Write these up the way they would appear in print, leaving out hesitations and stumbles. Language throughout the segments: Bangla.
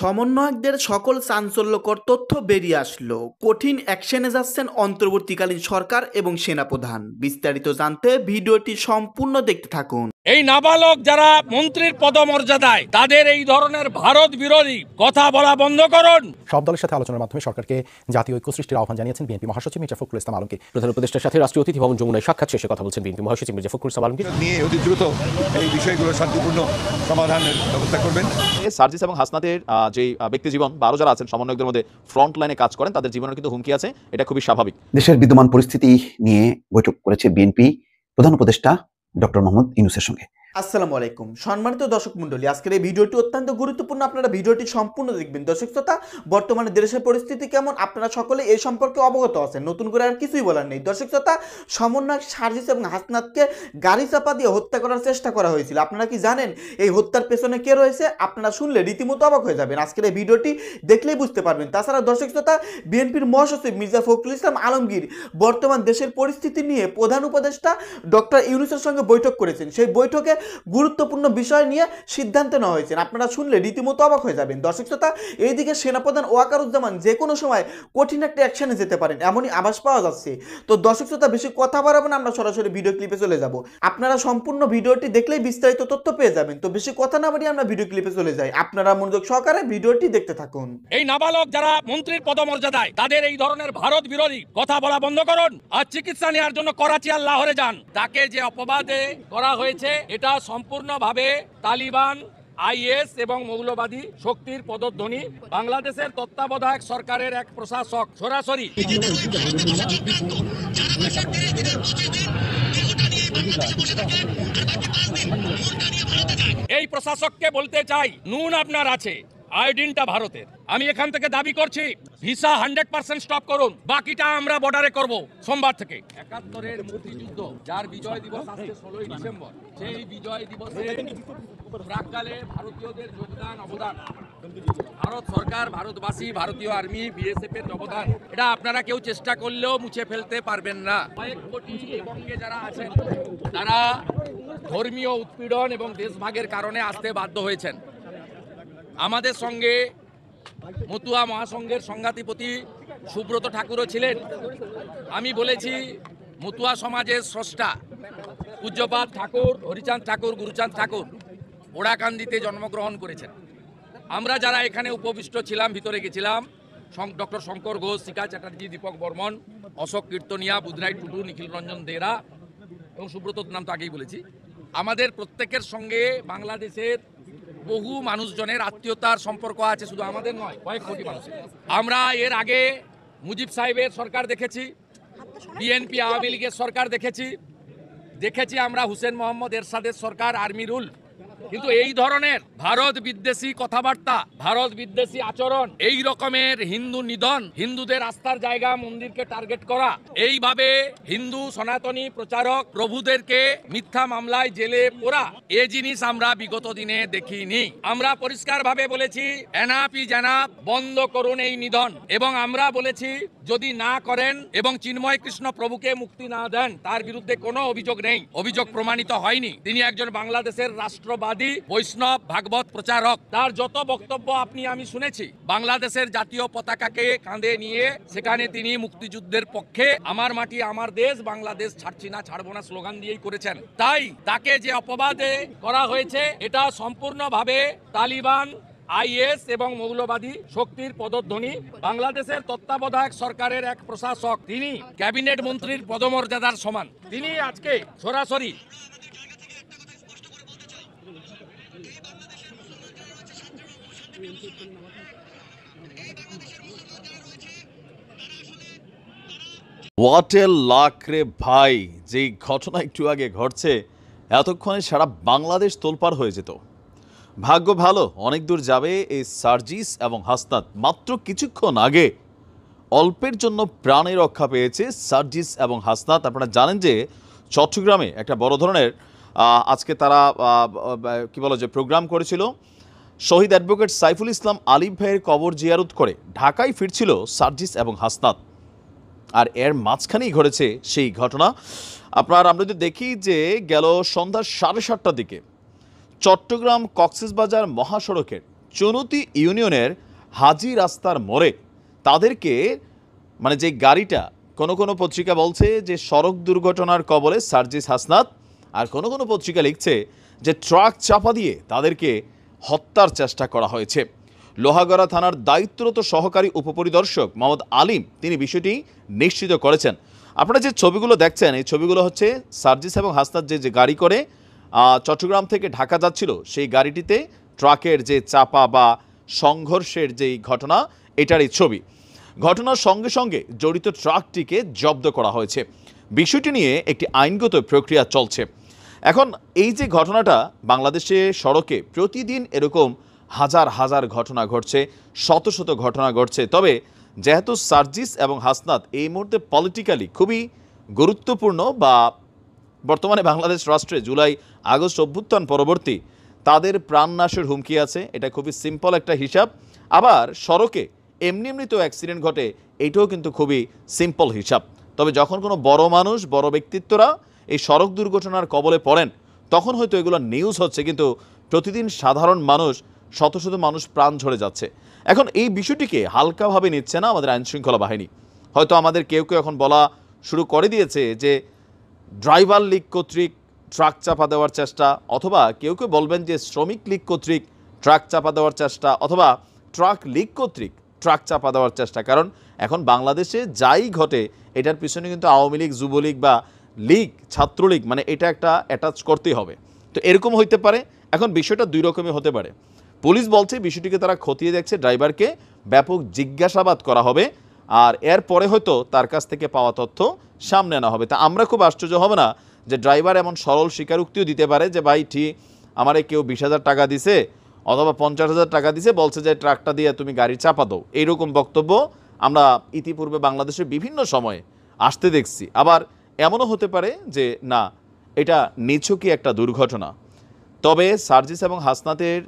সমন্বয়কদের সকল চাঞ্চল্যকর তথ্য বেরিয়ে আসলো। কঠিন অ্যাকশনে যাচ্ছেন অন্তর্বর্তীকালীন সরকার এবং সেনাপ্রধান। বিস্তারিত জানতে ভিডিওটি সম্পূর্ণ দেখতে থাকুন। এই নাবালক যারা মন্ত্রীর পদমর্যাদায়, তাদের এই ধরনের ভারত বিরোধী কথা বলা বন্ধ করুন। সব দলের সাথে আলোচনার মাধ্যমে সরকারকে জাতীয় ঐক্য সৃষ্টির আহ্বান জানিয়েছেন বিএনপি মহাসচিব মির্জা ফখরুল ইসলাম আলমগীর। প্রধান উপদেষ্টার সাথে রাষ্ট্রীয় অতিথি ভবন যমুনায় সাক্ষাৎ শেষে কথা বলছেন বিএনপি মহাসচিব মির্জা ফখরুল ইসলাম আলমগীর। নিয়ে অতি দ্রুত এই বিষয়গুলো শান্তিপূর্ণ সমাধানের ব্যবস্থা করবেন। সার্জিস এবং হাসনাতের যে ব্যক্তি জীবন বা আরো যারা আছেন সমন্বয়কদের মধ্যে ফ্রন্ট লাইনে কাজ করেন, তাদের জীবনের কিন্তু হুমকি আছে, এটা খুবই স্বাভাবিক। দেশের বিদ্যমান পরিস্থিতি নিয়ে বৈঠক করেছে বিএনপি প্রধান উপদেষ্টা ডক্টর মোহাম্মদ ইউনূসের সঙ্গে। আসসালামু আলাইকুম সম্মানিত দর্শক মণ্ডলী, আজকের এই ভিডিওটি অত্যন্ত গুরুত্বপূর্ণ। আপনারা ভিডিওটি সম্পূর্ণ দেখবেন। দর্শক শ্রোতা, বর্তমানে দেশের পরিস্থিতি কেমন আপনারা সকলে এই সম্পর্কে অবগত আছেন, নতুন করে আর কিছুই বলার নেই। দর্শক শ্রোতা, সমন্বয়ক সার্জিস এবং হাসনাতকে গাড়ি চাপা দিয়ে হত্যা করার চেষ্টা করা হয়েছিল। আপনারা কি জানেন এই হত্যার পেছনে কে রয়েছে? আপনারা শুনলে রীতিমতো অবাক হয়ে যাবেন। আজকের এই ভিডিওটি দেখলেই বুঝতে পারবেন। তাছাড়া দর্শক শ্রোতা, বিএনপির মহাসচিব মির্জা ফখরুল ইসলাম আলমগীর বর্তমান দেশের পরিস্থিতি নিয়ে প্রধান উপদেষ্টা ডক্টর ইউনূসের সঙ্গে বৈঠক করেছেন। সেই বৈঠকে গুরুত্বপূর্ণ বিষয় নিয়ে সিদ্ধান্ত নেওয়া হয়েছে। আপনারা শুনলে রীতিমতো অবাক হয়ে যাবেন। দর্শক শ্রোতা, এইদিকে সেনাপ্রধান ওয়াকারুজ্জামান যে কোনো সময় কঠিন একটা অ্যাকশনে যেতে পারেন, এমনই আভাস পাওয়া যাচ্ছে। তো দর্শক শ্রোতা, বেশি কথা বাড়াবো না, আমরা সরাসরি ভিডিও ক্লিপে চলে যাব। আপনারা সম্পূর্ণ ভিডিওটি দেখলেই বিস্তারিত তথ্য পেয়ে যাবেন। তো বেশি কথা না বাড়িয়ে আমরা ভিডিও ক্লিপে চলে যাই। আপনারা মনোযোগ সহকারে ভিডিওটি দেখতে থাকুন। এই নাবালক যারা মন্ত্রীর পদমর্যাদায়, তাদের এই ধরনের ভারত বিরোধী কথা বলা বন্ধ করুন। আর চিকিৎসা নেওয়ার জন্য করাচি আর লাহোরে যান। তাকে যে অপবাদে করা হয়েছে, এটা সম্পূর্ণভাবে তালিবান, আইএস এবং মৌলবাদী শক্তির পদধ্বনি। বাংলাদেশের তত্ত্বাবধায়ক সরকারের এক প্রশাসক সরাসরি এই প্রশাসককে বলতে চাই, নুন আপনার আছে, আয়োডিনটা ভারতের। আমি এখান থেকে দাবি করছি ভিসা 100% স্টপ করুন, বাকিটা আমরা বর্ডারে করব সোমবার থেকে। 71-এর মুক্তিযুদ্ধ, যার বিজয় দিবস আজকে 16ই ডিসেম্বর, সেই বিজয় দিবসে প্রাক্কালে ভারতীয়দের যোগদান, অবদান, ভারত সরকার, ভারতবাসী, ভারতীয় আর্মি, বিএসএফ এর অবদান, এটা আপনারা কেউ চেষ্টা করলেও মুছে ফেলতে পারবেন না। কয়েক কোটি বঙ্গে যারা আছেন, তারা ধর্মীয় উৎপীড়ন এবং দেশভাগের কারণে আসতে বাধ্য হয়েছেন। আমাদের সঙ্গে মতুয়া মহাসংঘের সংঘাতিপতি সুব্রত ঠাকুরও ছিলেন। আমি বলেছি, মতুয়া সমাজের স্রষ্টা পূজ্যপাদ ঠাকুর, হরিচাঁদ ঠাকুর, গুরুচাঁদ ঠাকুর ওড়াকান্দিতে জন্মগ্রহণ করেছেন। আমরা যারা এখানে উপবিষ্ট ছিলাম, ভিতরে গেছিলাম, ডক্টর শঙ্কর ঘোষ, শিখা চ্যাটার্জি, দীপক বর্মন, অশোক কীর্তনিয়া, বুধরাই টুডু, নিখিল রঞ্জন দেরা এবং সুব্রত নাম তো আগেই বলেছি। আমাদের প্রত্যেকের সঙ্গে বাংলাদেশের বহু মানুষজনের আত্মীয়তার সম্পর্ক আছে, শুধু আমাদের নয়, কয়েক কোটি মানুষের। আমরা এর আগে মুজিব সাহেবের সরকার দেখেছি, বিএনপি আওয়ামী লীগের সরকার দেখেছি আমরা হুসেন মোহাম্মদ এরশাদের সরকার, আর্মি রুল। কিন্তু এই ধরনের ভারত বিদ্বেষী কথাবার্তা, ভারত বিদ্বেষী আচরণ, এই রকমের হিন্দু নিধন, হিন্দুদের আস্থার জায়গা মন্দিরকে টার্গেট করা, এইভাবে হিন্দু সনাতনী প্রচারক প্রভুদেরকে মিথ্যা মামলায় জেলে পোরা, এ জিনিস আমরা বিগত দিনে দেখিনি। আমরা পরিষ্কারভাবে বলেছি, এনআপি জানাব বন্ধ করুন এই নিধন। এবং আমরা বলেছি, যদি না করেন এবং চিন্ময় কৃষ্ণ প্রভুকে মুক্তি না দেন, তার বিরুদ্ধে কোনো অভিযোগ নেই, অভিযোগ প্রমাণিত হয়নি। তিনি একজন বাংলাদেশের রাষ্ট্রবাদী বৈষ্ণব ভাগবত প্রচারক। তার যত বক্তব্য আপনি আমি শুনেছি, বাংলাদেশের জাতীয় পতাকাকে কাঁধে নিয়ে সেখানে তিনি মুক্তিযুদ্ধের পক্ষে, আমার মাটি আমার দেশ, বাংলাদেশ ছাড়ছি না, ছাড়বো না স্লোগান দিয়েই করেছেন। তাই তাকে যে অপবাদে করা হয়েছে, এটা সম্পূর্ণভাবে তালিবান, আইএস এবং মৌলবাদী শক্তির পদধ্বনি। বাংলাদেশের তত্ত্বাবধায়ক সরকারের এক প্রশাসক, তিনি ক্যাবিনেট মন্ত্রীর পদমর্যাদার সমান, তিনি আজকে সরাসরি হোয়াট এ লাক রে ভাই! যেই ঘটনা একটু আগে ঘটছে, এতক্ষণে সারা বাংলাদেশ তোলপাড় হয়ে যেত। ভাগ্য ভালো, অনেক দূর যাবে এই সার্জিস এবং হাসনাত। মাত্র কিছুক্ষণ আগে অল্পের জন্য প্রাণে রক্ষা পেয়েছে সার্জিস এবং হাসনাত। আপনারা জানেন যে চট্টগ্রামে একটা বড় ধরনের আজকে তারা কি বলে যে প্রোগ্রাম করেছিল। শহীদ অ্যাডভোকেট সাইফুল ইসলাম আলিফ ভাইয়ের কবর জিয়ারত করে ঢাকায় ফিরছিল সার্জিস এবং হাসনাত, আর এর মাঝখানেই ঘটেছে সেই ঘটনা। আমরা যদি দেখি যে গেল সন্ধ্যা 7:30টার দিকে চট্টগ্রাম কক্সবাজার মহাসড়কের চুনুতি ইউনিয়নের হাজি রাস্তার মোড়ে তাদেরকে মানে যে গাড়িটা, কোনো কোনো পত্রিকা বলছে যে সড়ক দুর্ঘটনার কবলে সার্জিস হাসনাত, আর কোনো কোনো পত্রিকা লিখছে যে ট্রাক চাপা দিয়ে তাদেরকে হত্যার চেষ্টা করা হয়েছে। লোহাগড়া থানার দায়িত্বরত সহকারী উপপরিদর্শক মোহাম্মদ আলিম তিনি বিষয়টি নিশ্চিত করেছেন। আপনারা যে ছবিগুলো দেখছেন এই ছবিগুলো হচ্ছে সার্জিস এবং হাসনাত যে গাড়ি করে চট্টগ্রাম থেকে ঢাকা যাচ্ছিল, সেই গাড়িটিতে ট্রাকের যে চাপা বা সংঘর্ষের যেই ঘটনা এটারই ছবি। ঘটনার সঙ্গে সঙ্গে জড়িত ট্রাকটিকে জব্দ করা হয়েছে। বিষয়টি নিয়ে একটি আইনগত প্রক্রিয়া চলছে। এখন এই যে ঘটনাটা, বাংলাদেশে সড়কে প্রতিদিন এরকম হাজার হাজার ঘটনা ঘটছে, শত শত ঘটনা ঘটছে। তবে যেহেতু সার্জিস এবং হাসনাত এই মুহূর্তে পলিটিক্যালি খুবই গুরুত্বপূর্ণ, বা বর্তমানে বাংলাদেশ রাষ্ট্রে জুলাই আগস্ট অভ্যুত্থান পরবর্তী তাদের প্রাণনাশের হুমকি আছে, এটা খুবই সিম্পল একটা হিসাব। আবার সড়কে এমনি তো অ্যাক্সিডেন্ট ঘটে, এইটাও কিন্তু খুবই সিম্পল হিসাব। তবে যখন কোনো বড় মানুষ, বড় ব্যক্তিত্বরা এই সড়ক দুর্ঘটনার কবলে পড়েন, তখন হয়তো এগুলো নিউজ হচ্ছে, কিন্তু প্রতিদিন সাধারণ মানুষ, শত শত মানুষ প্রাণ ঝরে যাচ্ছে। এখন এই বিষয়টিকে হালকাভাবে নিচ্ছে না আমাদের আইনশৃঙ্খলা বাহিনী। হয়তো আমাদের কেউ কেউ এখন বলা শুরু করে দিয়েছে যে ড্রাইভার লীগ কর্তৃক ট্রাক চাপা দেওয়ার চেষ্টা, অথবা কেউ কেউ বলবেন যে শ্রমিক লীগ কর্তৃক ট্রাক চাপা দেওয়ার চেষ্টা, অথবা ট্রাক লীগ কর্তৃক ট্রাক চাপা দেওয়ার চেষ্টা। কারণ এখন বাংলাদেশে যাই ঘটে এটার পিছনে কিন্তু আওয়ামী লীগ, যুবলীগ বা লীগ, ছাত্রলীগ, মানে এটা একটা অ্যাটাচ করতেই হবে। তো এরকম হইতে পারে। এখন বিষয়টা দুই রকমই হতে পারে। পুলিশ বলছে বিষয়টিকে তারা খতিয়ে দেখছে, ড্রাইভারকে ব্যাপক জিজ্ঞাসাবাদ করা হবে, আর এরপরে হয়তো তার কাছ থেকে পাওয়া তথ্য সামনে আনা হবে। তা আমরা খুব আশ্চর্য হবে না যে ড্রাইভার এমন সরল স্বীকারোক্তিও দিতে পারে যে ভাই ঠিক আমারে কেউ 20,000 টাকা দিছে অথবা 50,000 টাকা দিছে, বলছে যে ট্রাকটা দিয়ে তুমি গাড়ি চাপা দাও। এইরকম বক্তব্য আমরা ইতিপূর্বে বাংলাদেশের বিভিন্ন সময়ে আসতে দেখছি। আবার এমনও হতে পারে যে না, এটা নিছকই একটা দুর্ঘটনা। তবে সার্জিস এবং হাসনাতের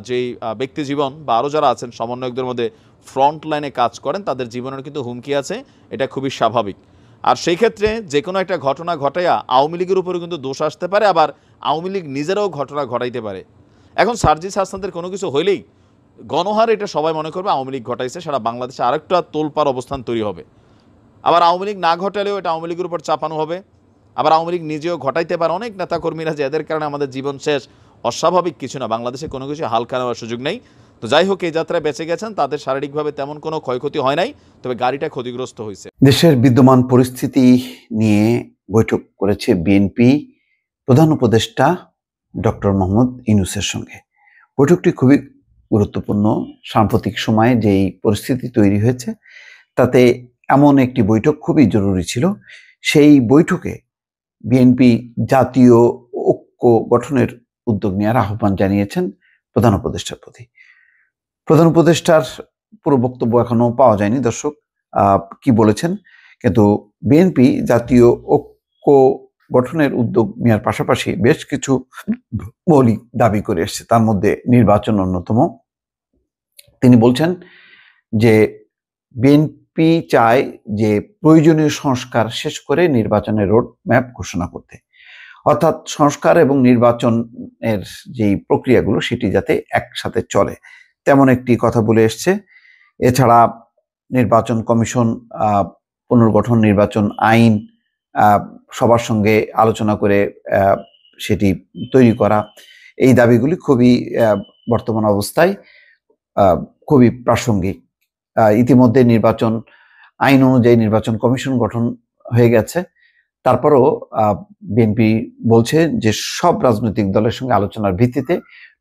যেই ব্যক্তি জীবন বা আরও যারা আছেন সমন্বয়কদের মধ্যে ফ্রন্ট লাইনে কাজ করেন, তাদের জীবনের কিন্তু হুমকি আছে, এটা খুবই স্বাভাবিক। আর সেই ক্ষেত্রে যে কোনো একটা ঘটনা ঘটাইয়া আওয়ামী লীগের উপরে কিন্তু দোষ আসতে পারে, আবার আওয়ামী লীগ নিজেরাও ঘটনা ঘটাইতে পারে। এখন সার্জিস হাসনাতের কোনো কিছু হইলেই গণহারে এটা সবাই মনে করবে আওয়ামী লীগ ঘটাইছে, সারা বাংলাদেশে আরেকটা তোলপাড় অবস্থান তৈরি হবে। আবার আওয়ামী লীগ না ঘটালেও এটা আওয়ামী লীগের উপর চাপানো হবে। আবার আওয়ামী লীগ নিজেও ঘটাইতে পারে, অনেক নেতাকর্মীরা যে এদের কারণে আমাদের জীবন শেষ, অস্বাভাবিক কিছু না। বাংলাদেশে কোনো কিছু হালকা নেওয়ার সুযোগ নেই। তো যাই হোক, এই যাত্রায় বেঁচে গেছেন, তাদের শারীরিকভাবে তেমন কোনো ক্ষয়ক্ষতি হয় নাই, তবে গাড়িটা ক্ষতিগ্রস্ত হয়েছে। দেশের বিদ্যমান পরিস্থিতি নিয়ে বৈঠক করেছে বিএনপি প্রধান উপদেষ্টা ডক্টর মোহাম্মদ ইউনূসের সঙ্গে। বৈঠকটি খুবই গুরুত্বপূর্ণ। সাম্প্রতিক সময়ে যেই পরিস্থিতি তৈরি হয়েছে তাতে এমন একটি বৈঠক খুবই জরুরি ছিল। সেই বৈঠকে বিএনপি জাতীয় ঐক্য গঠনের উদ্যোগ নেওয়ার আহ্বান জানিয়েছেন প্রধান উপদেষ্টার প্রতি। প্রধান উপদেষ্টার পুরো বক্তব্য এখনো পাওয়া যায়নি দর্শক, কি বলেছেন, কিন্তু বিএনপি জাতীয় ঐক্য গঠনের উদ্যোগ নেওয়ার পাশাপাশি বেশ কিছু মৌলিক দাবি করে এসছে, তার মধ্যে নির্বাচন অন্যতম। তিনি বলছেন যে বিএনপি চায় যে প্রয়োজনীয় সংস্কার শেষ করে নির্বাচনের রোড ম্যাপ ঘোষণা করতে, অর্থাৎ সংস্কার এবং নির্বাচনের যেই প্রক্রিয়াগুলো সেটি যাতে একসাথে চলে, তেমন একটি কথা বলে এসছে। এছাড়া নির্বাচন কমিশন পুনর্গঠন, নির্বাচন আইন সবার সঙ্গে আলোচনা করে সেটি তৈরি করা, এই দাবিগুলি খুবই বর্তমান অবস্থায় খুবই প্রাসঙ্গিক। ইতিমধ্যে নির্বাচন আইন অনুযায়ী নির্বাচন কমিশন গঠন হয়ে গেছে, তারপরও বিএনপি বলছে যে সব রাজনৈতিক দলের সঙ্গে আলোচনার ভিত্তিতে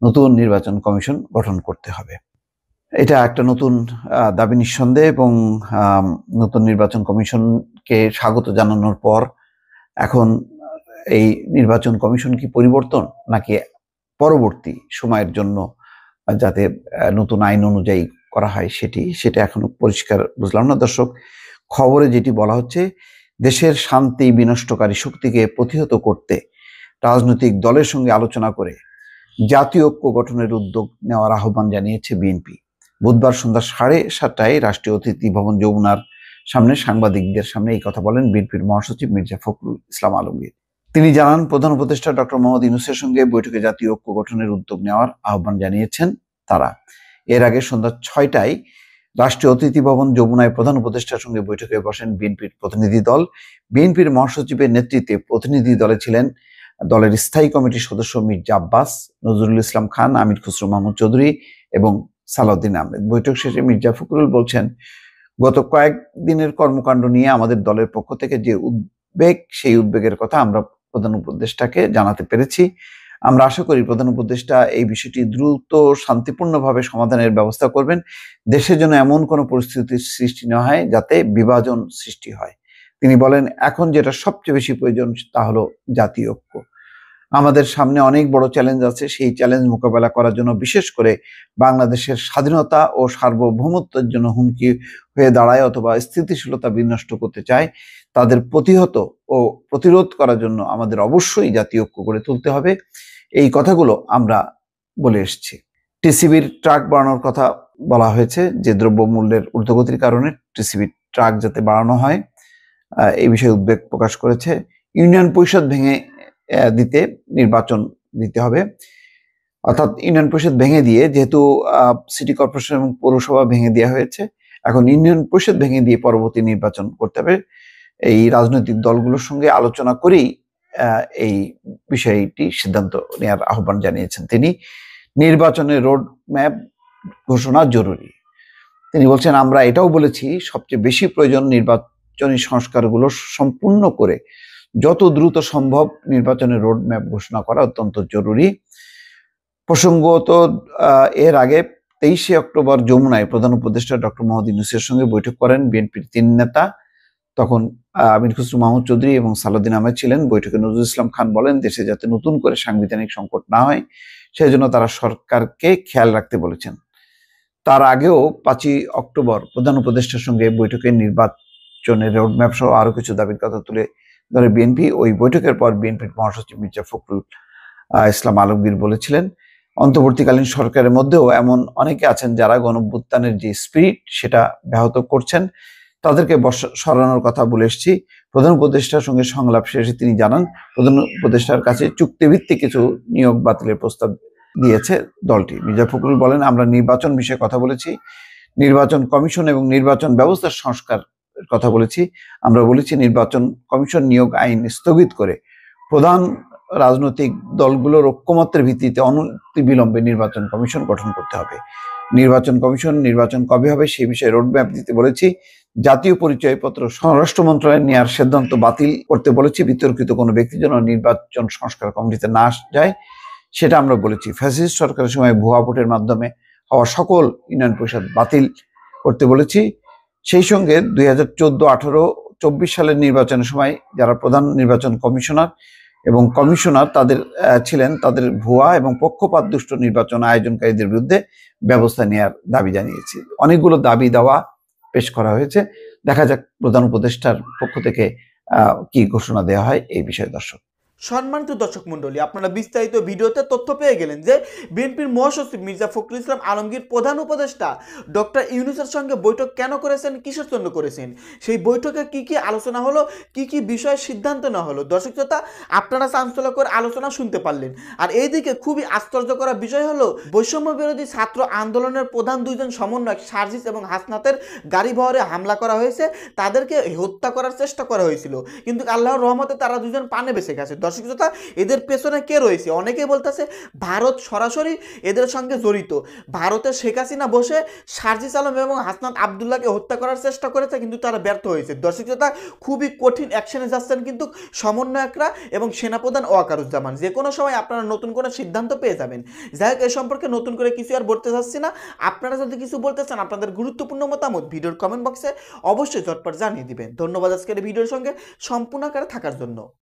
নতুন নির্বাচন কমিশন গঠন করতে হবে। এটা একটা নতুন দাবি নিঃসন্দেহে, এবং নতুন নির্বাচন কমিশনকে স্বাগত জানানোর পর এখন এই নির্বাচন কমিশন কি পরিবর্তন নাকি পরবর্তী সময়ের জন্য যাতে নতুন আইন অনুযায়ী করা হয় সেটা এখনো পরিষ্কার বুঝলাম না দর্শক। খবরে যেটি বলা হচ্ছে, দেশের শান্তি বিনষ্টকারী শক্তিকে প্রতিহত করতে রাজনৈতিক দলের সঙ্গে আলোচনা করে জাতীয় ঐক্য গঠনের উদ্যোগ নেওয়ার আহ্বান জানিয়েছে বিএনপি। বুধবার সন্ধ্যা 7:30টায় রাষ্ট্রীয় অতিথি ভবন যমুনার সামনে সাংবাদিকদের সামনে এই কথা বলেন বিএনপির মহাসচিব মির্জা ফখরুল ইসলাম আলমগীর। তিনি জানান, প্রধান উপদেষ্টা ডক্টর মোহাম্মদ ইউনূসের সঙ্গে বৈঠকে জাতীয় ঐক্য গঠনের উদ্যোগ নেওয়ার আহ্বান জানিয়েছেন তারা। এর আগে সন্ধ্যা 6টায় রাষ্ট্রীয় অতিথি ভবন যমুনায় প্রধান উপদেষ্টার সঙ্গে বৈঠকে বসেন বিএনপির প্রতিনিধি দল। বিএনপির মহাসচিবের নেতৃত্বে প্রতিনিধি দলে ছিলেন দলের স্থায়ী কমিটির সদস্য মির্জা আব্বাস, নজরুল ইসলাম খান, আমির খুসরো মাহমুদ চৌধুরী এবং সালাউদ্দিন আহমেদ। বৈঠক শেষে মির্জা ফখরুল বলছেন, গত কয়েকদিনের কর্মকাণ্ড নিয়ে আমাদের দলের পক্ষ থেকে যে উদ্বেগ, সেই উদ্বেগের কথা আমরা প্রধান উপদেষ্টাকে জানাতে পেরেছি। আমরা আশা করি প্রধান উপদেষ্টা এই বিষয়টি দ্রুত শান্তিপূর্ণভাবে সমাধানের ব্যবস্থা করবেন। দেশের জন্য এমন কোনো পরিস্থিতির সৃষ্টি না হয় যাতে বিভাজন সৃষ্টি হয়। তিনি বলেন, এখন যেটা সবচেয়ে বেশি প্রয়োজন তা হলো জাতীয় ঐক্য। আমাদের সামনে অনেক বড় চ্যালেঞ্জ আছে, সেই চ্যালেঞ্জ মোকাবেলা করার জন্য, বিশেষ করে বাংলাদেশের স্বাধীনতা ও সার্বভৌমত্বের জন্য হুমকি হয়ে দাঁড়ায় অথবা স্থিতিশীলতা বিনষ্ট করতে চায়, তাদের প্রতিহত ও প্রতিরোধ করার জন্য আমাদের অবশ্যই জাতীয় ঐক্য গড়ে তুলতে হবে। এই কথাগুলো আমরা বলে এসেছি। টিসিবির ট্রাক বাড়ানোর কথা বলা হয়েছে, যে দ্রব্যমূল্যের ঊর্ধ্বগতির কারণে টিসিবির ট্রাক যাতে বাড়ানো হয়, এই বিষয়ে উদ্বেগ প্রকাশ করেছে। ইউনিয়ন পরিষদ ভেঙে দিতে নির্বাচন দিতে হবে, অর্থাৎ ইউনিয়ন পরিষদ ভেঙে দিয়ে, যেহেতু সিটি কর্পোরেশন এবং পৌরসভা ভেঙে দেওয়া হয়েছে, এখন ইউনিয়ন পরিষদ ভেঙে দিয়ে পরবর্তী নির্বাচন করতে হবে। এই রাজনৈতিক দলগুলোর সঙ্গে আলোচনা করেই এই বিষয়টি সিদ্ধান্ত নেওয়ার আহ্বান জানিয়েছেন তিনি। নির্বাচনের রোড ম্যাপ ঘোষণা জরুরি। তিনি বলছেন, আমরা এটাও বলেছি সবচেয়ে বেশি প্রয়োজন নির্বাচনী সংস্কারগুলো সম্পূর্ণ করে যত দ্রুত সম্ভব নির্বাচনের রোড ম্যাপ ঘোষণা করা অত্যন্ত জরুরি। প্রসঙ্গত, এর আগে 23শে অক্টোবর যমুনায় প্রধান উপদেষ্টা ডক্টর মোহাম্মদ ইউনূসের সঙ্গে বৈঠক করেন বিএনপির 3 নেতা। তখন আমির খুসরো মাহমুদ চৌধুরী এবং সালাউদ্দিন আহমেদ ছিলেন। বৈঠকে নজরুল ইসলাম খান বলেন, দেশে যাতে নতুন করে সাংবিধানিক সংকট না হয় সেই জন্য তারা সরকারকে খেয়াল রাখতে বলেছেন। তার আগেও 5ই অক্টোবর প্রধান উপদেষ্টার সঙ্গে বৈঠকে নির্বাচনের রোডম্যাপ সহ আরো কিছু দাবির কথা তুলে ধরে বিএনপি। ওই বৈঠকের পর বিএনপির মহাসচিব মির্জা ফখরুল ইসলাম আলমগীর বলেছিলেন, অন্তর্বর্তীকালীন সরকারের মধ্যেও এমন অনেকে আছেন যারা গণঅভ্যুত্থানের যে স্পিরিট সেটা ব্যাহত করছেন, তাদেরকে সরানোর কথা বলে এসেছি। প্রধান উপদেষ্টার সঙ্গে সংলাপ শেষে তিনি জানান, প্রধান উপদেষ্টার কাছে চুক্তিভিত্তিক কিছু নিয়োগ বাতিলের প্রস্তাব দিয়েছে দলটি। মির্জা ফখরুল বলেন, আমরা নির্বাচন বিষয়ে কথা বলেছি, নির্বাচন কমিশন এবং নির্বাচন ব্যবস্থার সংস্কার কথা বলেছি। আমরা বলেছি নির্বাচন কমিশন নিয়োগ আইন স্থগিত করে প্রধান রাজনৈতিক দলগুলোর ঐক্যমত্যের ভিত্তিতে অনতিবিলম্বে নির্বাচন কমিশন গঠন করতে হবে। নির্বাচন কমিশন নির্বাচন কবে হবে সেই বিষয়ে রোডম্যাপ দিতে বলেছি। জাতীয় পরিচয়পত্র স্বরাষ্ট্র মন্ত্রণালয় নেওয়ার সিদ্ধান্ত বাতিল করতে বলেছি। বিতর্কিত কোনো ব্যক্তি যেন নির্বাচন সংস্কার কমিটিতে না যায় সেটা আমরা বলেছি। ফ্যাসিস্ট সরকারের সময় ভুয়া ভোটের মাধ্যমে হওয়া সকল ইউনিয়ন পরিষদ বাতিল করতে বলেছি। সেই সঙ্গে 2014, 18, 24 সালের নির্বাচনের সময় যারা প্রধান নির্বাচন কমিশনার এবং কমিশনার তাদের ছিলেন, তাদের ভুয়া এবং পক্ষপাত দুষ্ট নির্বাচন আয়োজনকারীদের বিরুদ্ধে ব্যবস্থা নেওয়ার দাবি জানিয়েছি। অনেকগুলো দাবি দেওয়া পেশ করা হয়েছে। দেখা যাক প্রধান উপদেষ্টার পক্ষ থেকে কি ঘোষণা দেওয়া হয় এই বিষয়ে। দর্শক, সম্মানিত দর্শক মণ্ডলী, আপনারা বিস্তারিত ভিডিওতে তথ্য পেয়ে গেলেন যে বিএনপির মহাসচিব মির্জা ফখরুল ইসলাম আলমগীর প্রধান উপদেষ্টা ডক্টর ইউনূসের সঙ্গে বৈঠক কেন করেছেন, কিসের জন্য করেছেন, সেই বৈঠকে কি কি আলোচনা হলো, কি কি বিষয়ে সিদ্ধান্ত নেওয়া হলো। দর্শক শ্রোতা, আপনারা চাঞ্চল্যকর আলোচনা শুনতে পারলেন। আর এইদিকে খুবই আশ্চর্যকর বিষয় হলো, বৈষম্য বিরোধী ছাত্র আন্দোলনের প্রধান 2 জন সমন্বয়ক সার্জিস এবং হাসনাতের গাড়ি বহরে হামলা করা হয়েছে, তাদেরকে হত্যা করার চেষ্টা করা হয়েছিল, কিন্তু আল্লাহর রহমতে তারা 2 জন পানে বেঁচে গেছে। দর্শক শ্রোতা, এদের পেছনে কে রয়েছে? অনেকেই বলতেছে ভারত সরাসরি এদের সঙ্গে জড়িত। ভারতের শেখ হাসিনা বসে সার্জিস আলম এবং হাসনাত আবদুল্লাহকে হত্যা করার চেষ্টা করেছে, কিন্তু তারা ব্যর্থ হয়েছে। দর্শক শ্রোতা, খুবই কঠিন অ্যাকশনে যাচ্ছেন কিন্তু সমন্বয়করা এবং সেনাপ্রধান ওয়াকারুজ্জামান। যে কোনো সময় আপনারা নতুন কোনো সিদ্ধান্ত পেয়ে যাবেন। যাই হোক, এই সম্পর্কে নতুন করে কিছু আর বলতে চাচ্ছি না। আপনারা যদি কিছু বলতে চান, আপনাদের গুরুত্বপূর্ণ মতামত ভিডিওর কমেন্ট বক্সে অবশ্যই ঝটপট জানিয়ে দিবেন। ধন্যবাদ আজকের ভিডিওর সঙ্গে সম্পূর্ণ আকারে থাকার জন্য।